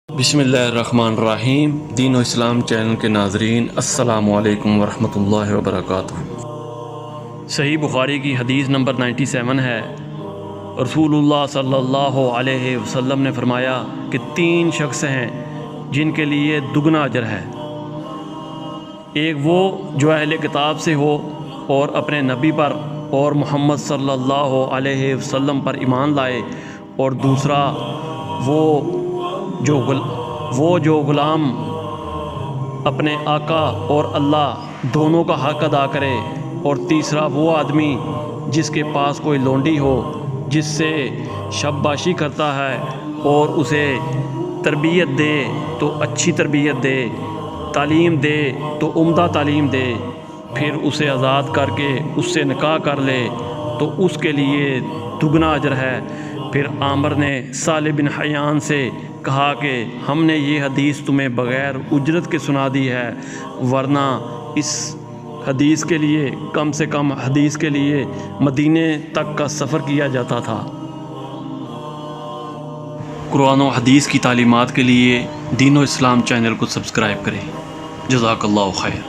بسم اللہ الرحمن الرحیم۔ دین و اسلام چینل کے ناظرین، السلام علیکم ورحمۃ اللہ وبرکاتہ۔ صحیح بخاری کی حدیث نمبر 97 ہے۔ رسول اللہ صلی اللہ علیہ وسلم نے فرمایا کہ 3 شخص ہیں جن کے لیے دگنا اجر ہے۔ ایک وہ جو اہل کتاب سے ہو اور اپنے نبی پر اور محمد صلی اللہ علیہ وسلم پر ایمان لائے، اور دوسرا وہ جو غلام اپنے آقا اور اللہ دونوں کا حق ادا کرے، اور تیسرا وہ آدمی جس کے پاس کوئی لونڈی ہو، جس سے شاباشی کرتا ہے اور اسے تربیت دے تو اچھی تربیت دے، تعلیم دے تو عمدہ تعلیم دے، پھر اسے آزاد کر کے اس سے نکاح کر لے تو اس کے لیے دگنا اجر ہے۔ پھر عامر نے صالح بن حیان سے کہا کہ ہم نے یہ حدیث تمہیں بغیر اجرت کے سنا دی ہے، ورنہ اس حدیث کے لیے کم سے کم حدیث کے لیے مدینے تک کا سفر کیا جاتا تھا۔ قرآن و حدیث کی تعلیمات کے لیے دین و اسلام چینل کو سبسکرائب کریں۔ جزاک اللہ خیر۔